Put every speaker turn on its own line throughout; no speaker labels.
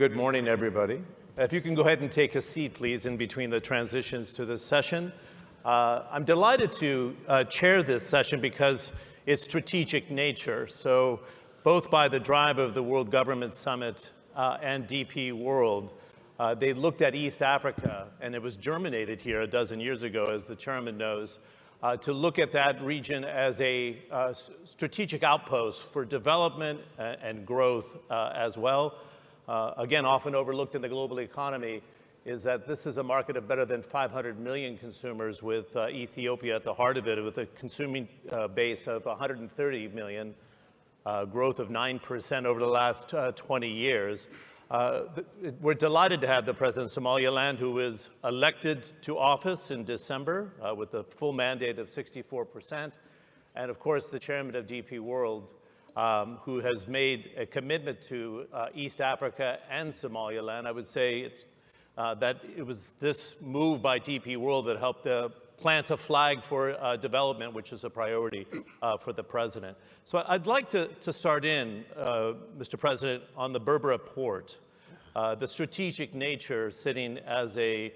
Good morning, everybody. If you can go ahead and take a seat, please, in between the transitions to this session. I'm delighted to chair this session because its strategic nature. So both by the drive of the World Government Summit and DP World, they looked at East Africa, and it was germinated here a dozen years ago, as the chairman knows, to look at that region as a strategic outpost for development and growth as well. Again, often overlooked in the global economy is that this is a market of better than 500 million consumers, with Ethiopia at the heart of it, with a consuming base of 130 million, growth of 9% over the last 20 years. We're delighted to have the President of Somaliland, who is elected to office in December with a full mandate of 64%. And of course, the chairman of DP World, who has made a commitment to East Africa and Somaliland. I would say that it was this move by DP World that helped plant a flag for development, which is a priority for the president. So I'd like to start in, Mr. President, on the Berbera port, the strategic nature sitting as a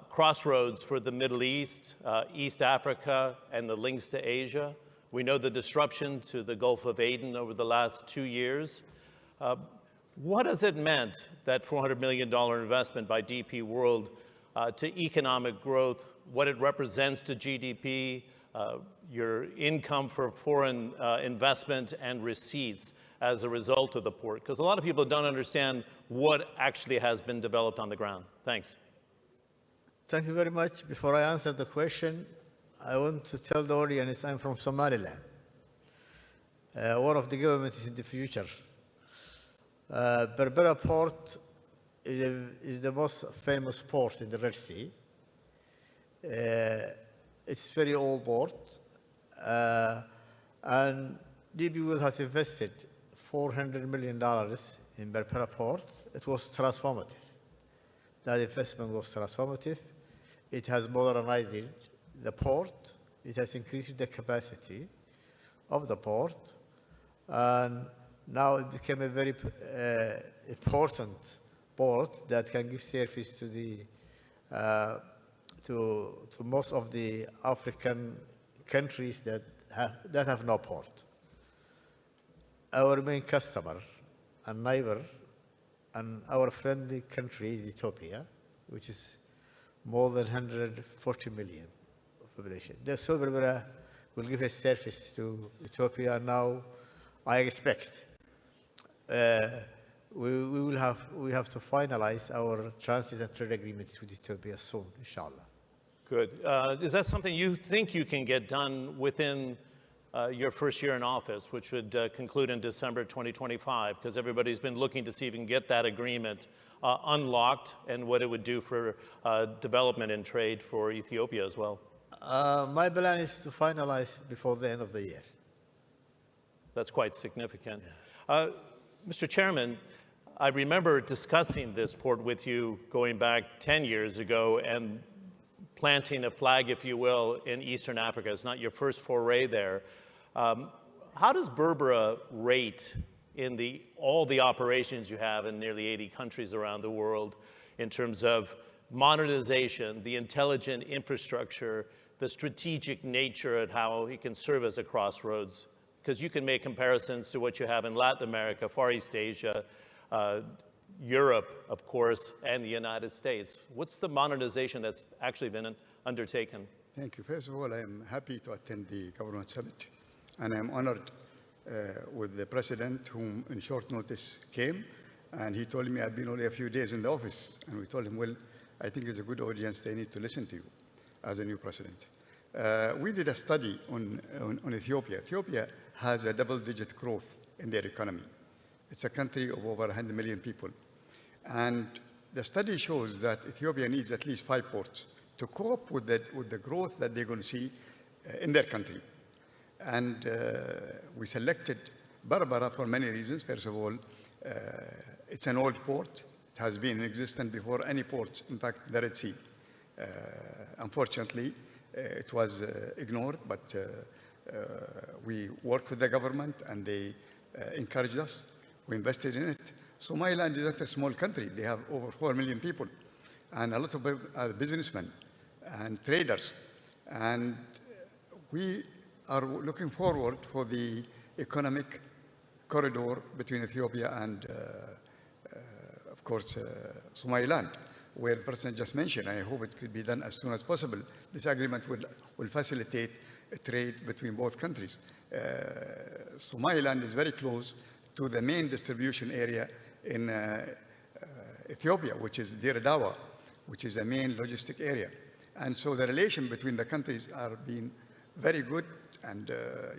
crossroads for the Middle East, East Africa, and the links to Asia. We know the disruption to the Gulf of Aden over the last 2 years. What has it meant, that $400 million investment by DP World to economic growth, what it represents to GDP, your income for foreign investment and receipts as a result of the port? Because a lot of people don't understand what actually has been developed on the ground. Thanks.
Thank you very much. Before I answer the question, I want to tell the audience I'm from Somaliland, one of the governments in the future. Berbera port is the most famous port in the Red Sea. It's very old port, and DP World has invested $400 million in Berbera port. It was transformative. That investment was transformative. It has modernized the port. It has increased the capacity of the port, and now it became a very important port that can give service to the to most of the African countries that have no port. Our main customer and neighbor and our friendly country is Ethiopia, which is more than 140 million population. The Berbera will give a service to Ethiopia now. I expect we have to finalize our transit and trade agreements with Ethiopia soon, inshallah.
Good. Is that something you think you can get done within your first year in office, which would conclude in December 2025? Because everybody's been looking to see if we can get that agreement unlocked and what it would do for development and trade for Ethiopia as well.
My plan is to finalize before the end of the year.
That's quite significant. Yeah. Mr. Chairman, I remember discussing this port with you going back 10 years ago and planting a flag, if you will, in Eastern Africa. It's not your first foray there. How does Berbera rate in all the operations you have in nearly 80 countries around the world in terms of modernization, the intelligent infrastructure, the strategic nature of how it can serve as a crossroads? Because you can make comparisons to what you have in Latin America, Far East Asia, Europe, of course, and the United States. What's the modernization that's actually been undertaken?
Thank you. First of all, I am happy to attend the Government Summit, and I'm honored with the President, whom in short notice came, and he told me I've been only a few days in the office, and we told him, well, I think it's a good audience, they need to listen to you as a new President. We did a study on Ethiopia. Ethiopia has a double-digit growth in their economy. It's a country of over 100 million people. And the study shows that Ethiopia needs at least 5 ports to cope with the growth that they're going to see in their country. And we selected Berbera for many reasons. First of all, it's an old port. It has been in existence before any ports, in fact, the Red Sea. Unfortunately, it was ignored, but we worked with the government and they encouraged us. We invested in it. Somaliland is not a small country. They have over 4 million people, and a lot of people are businessmen and traders. And we are looking forward for the economic corridor between Ethiopia and, of course, Somaliland, where the President just mentioned. I hope it could be done as soon as possible. This agreement will facilitate trade between both countries. Somaliland is very close to the main distribution area in Ethiopia, which is Dir Dawa, which is a main logistic area. And so the relation between the countries are being very good, and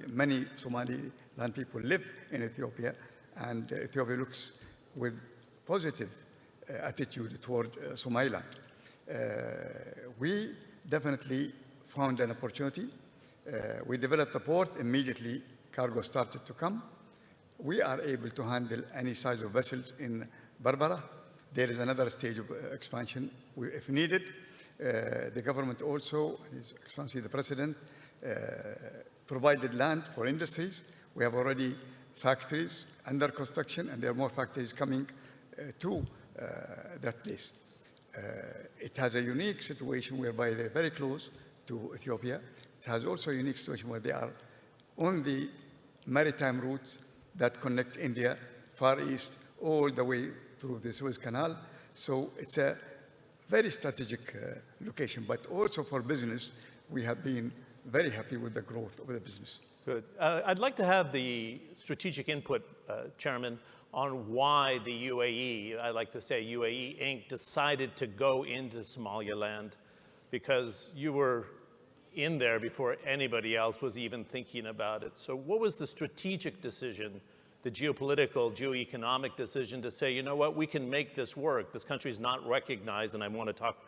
many Somaliland people live in Ethiopia, and Ethiopia looks with positive attitude toward Somaliland. We definitely found an opportunity. We developed the port. Immediately, cargo started to come. We are able to handle any size of vessels in Berbera. There is another stage of expansion if needed. The government also, His Excellency the President, provided land for industries. We have already factories under construction, and there are more factories coming to that place. It has a unique situation whereby they're very close to Ethiopia. It has also a unique situation where they are on the maritime routes that connect India, Far East, all the way through the Suez Canal. So it's a very strategic location, but also for business, we have been very happy with the growth of the business.
Good. I'd like to have the strategic input, Chairman, on why the UAE, I like to say UAE Inc., decided to go into Somaliland, because you were in there before anybody else was even thinking about it. So what was the strategic decision, the geopolitical, geoeconomic decision to say, you know what, we can make this work. This country is not recognized, and I want to talk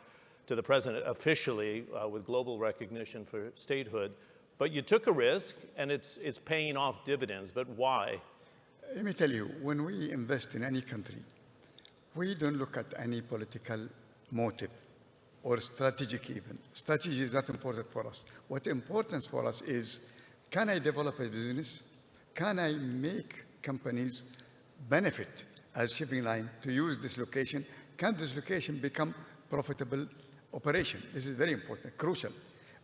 to the President officially with global recognition for statehood. But you took a risk, and it's paying off dividends. But why?
Let me tell you, when we invest in any country, we don't look at any political motive or strategic even. Strategy is not important for us. What's important for us is, can I develop a business? Can I make companies benefit as shipping line to use this location? Can this location become profitable operation? This is very important, crucial.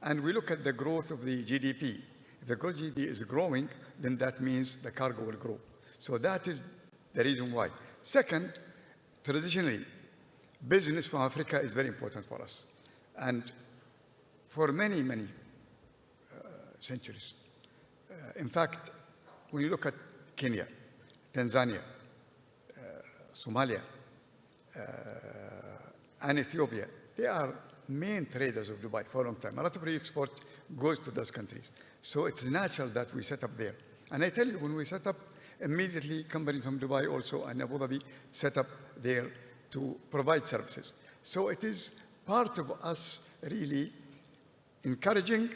And we look at the growth of the GDP. If the GDP is growing, then that means the cargo will grow. So that is the reason why. Second, traditionally, business from Africa is very important for us. And for many, many centuries. In fact, when you look at Kenya, Tanzania, Somalia, and Ethiopia, they are main traders of Dubai for a long time. A lot of re-export goes to those countries. So it's natural that we set up there. And I tell you, when we set up, immediately companies from Dubai also and Abu Dhabi set up there to provide services. So it is part of us really encouraging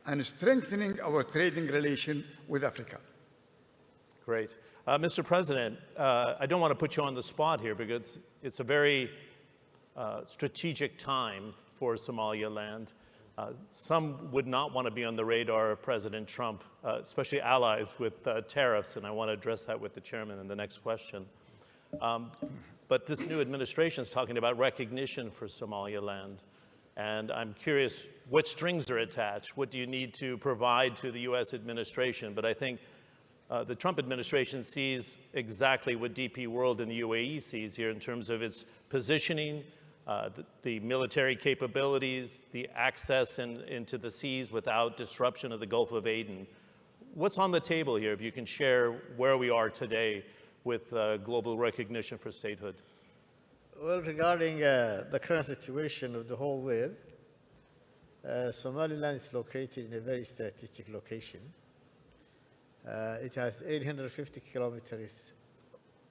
and strengthening our trading relation with Africa.
Great. Mr. President, I don't want to put you on the spot here because it's a very strategic time for Somaliland. Some would not want to be on the radar of President Trump, especially allies with tariffs, and I want to address that with the chairman in the next question. But this new administration is talking about recognition for Somaliland, and I'm curious what strings are attached. What do you need to provide to the U.S. administration? But I think the Trump administration sees exactly what DP World and the UAE sees here in terms of its positioning, the military capabilities, the access into the seas without disruption of the Gulf of Aden. What's on the table here, if you can share where we are today with global recognition for statehood?
Well, regarding the current situation of the whole world, Somaliland is located in a very strategic location. It has 850 kilometers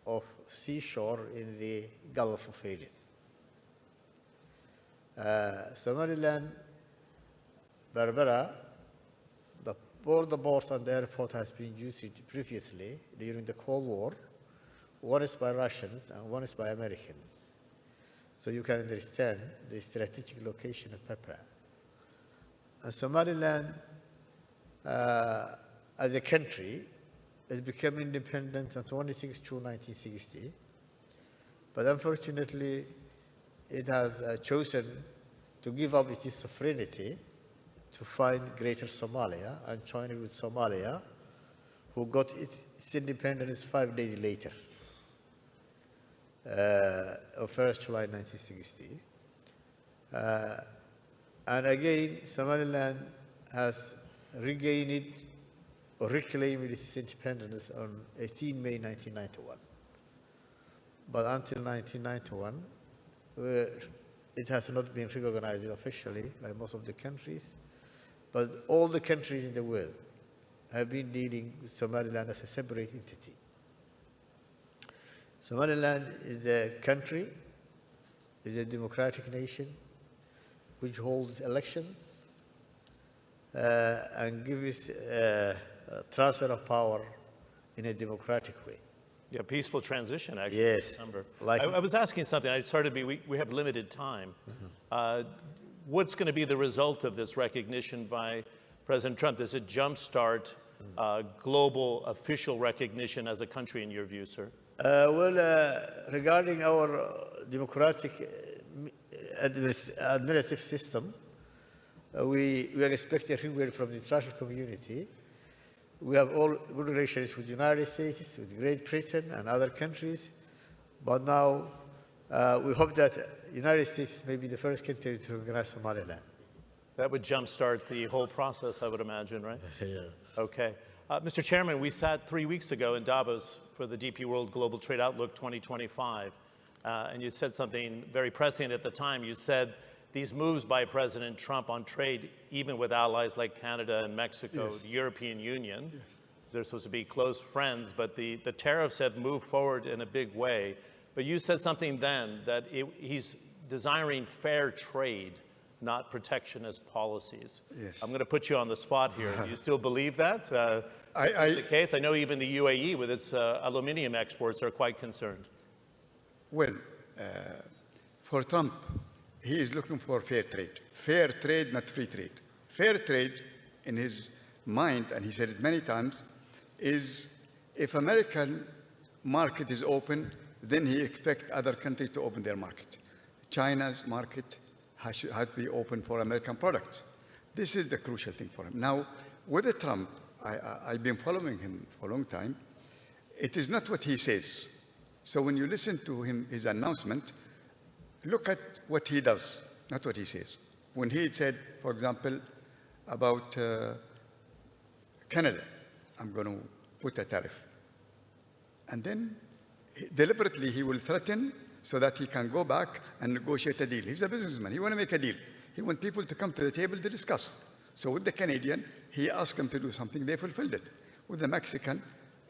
of seashore in the Gulf of Aden. Somaliland, Berbera, both the port and the airport has been used previously during the Cold War. One is by Russians and one is by Americans. So you can understand the strategic location of Berbera. And Somaliland, as a country, has become independent on 26 June 1960. But unfortunately, it has chosen to give up its sovereignty to find Greater Somalia and join it with Somalia, who got its independence 5 days later, on 1st July 1960. And again, Somaliland has regained or reclaimed its independence on 18 May 1991. But until 1991, it has not been recognized officially by most of the countries. But all the countries in the world have been dealing with Somaliland as a separate entity. Somaliland is a country, is a democratic nation, which holds elections and gives transfer of power in a democratic way.
Yeah, peaceful transition, actually.
Yes.
December.
Like,
I was asking something. I started to be, we have limited time. What's going to be the result of this recognition by President Trump? Does it jumpstart global official recognition as a country, in your view, sir?
Regarding our democratic administrative system, we are expecting everywhere from the international community. We have all good relations with the United States, with Great Britain and other countries, but now we hope that the United States may be the first country to recognize Somaliland.
That would jumpstart the whole process, I would imagine, right?
Yeah.
Okay. Mr. Chairman, we sat 3 weeks ago in Davos for the DP World Global Trade Outlook 2025, and you said something very prescient at the time. You said these moves by President Trump on trade, even with allies like Canada and Mexico,
Yes.
the European Union, they're supposed to be close friends, but the tariffs have moved forward in a big way. But you said something then, that he's desiring fair trade, not protectionist policies.
Yes.
I'm going to put you on the spot here. Do you still believe that? Is the case? I know even the UAE with its aluminium exports are quite concerned.
Well, for Trump, he is looking for fair trade. Fair trade, not free trade. Fair trade, in his mind, and he said it many times, is if American market is open, then he expects other countries to open their market. China's market has to be open for American products. This is the crucial thing for him. Now, with Trump, I've been following him for a long time. It is not what he says. So when you listen to him, his announcement, look at what he does, not what he says. When he said, for example, about Canada, I'm going to put a tariff. And then deliberately he will threaten so that he can go back and negotiate a deal. He's a businessman. He wants to make a deal. He wants people to come to the table to discuss. So with the Canadian, he asked them to do something. They fulfilled it. With the Mexican,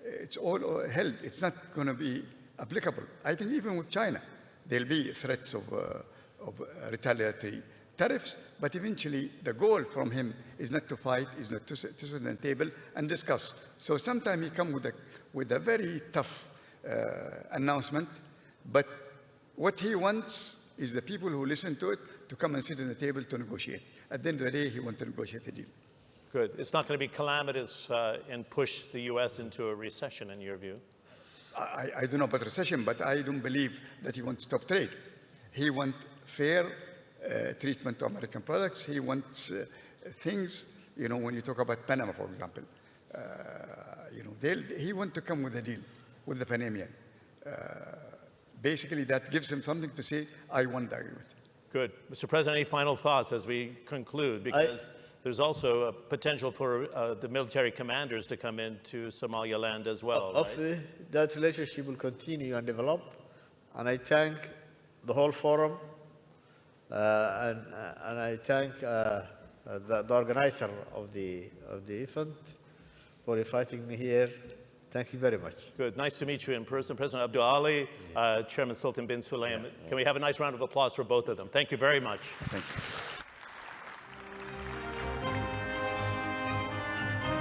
it's all held. It's not going to be applicable. I think even with China, there'll be threats of retaliatory tariffs, but eventually the goal from him is not to fight, is not to sit on the table and discuss. So sometimes he comes with a very tough announcement, but what he wants is the people who listen to it to come and sit on the table to negotiate. At the end of the day, he wants to negotiate a deal.
Good. It's not going to be calamitous and push the U.S. into a recession, in your view?
I don't know about recession, but I don't believe that he wants to stop trade. He wants fair treatment to American products. He wants things, you know, when you talk about Panama, for example, you know, he wants to come with a deal with the Panamanian. Basically, that gives him something to say, I won the agreement.
Good. Mr. President, any final thoughts as we conclude? Because there's also a potential for the military commanders to come into Somaliland as well, right?
That relationship will continue and develop, and I thank the whole forum, and I thank the organizer of the event for inviting me here. Thank you very much.
Good. Nice to meet you in person. President Abdul Ali, Chairman Sultan bin Sulaim. Can we have a nice round of applause for both of them? Thank you very much.
Thank you.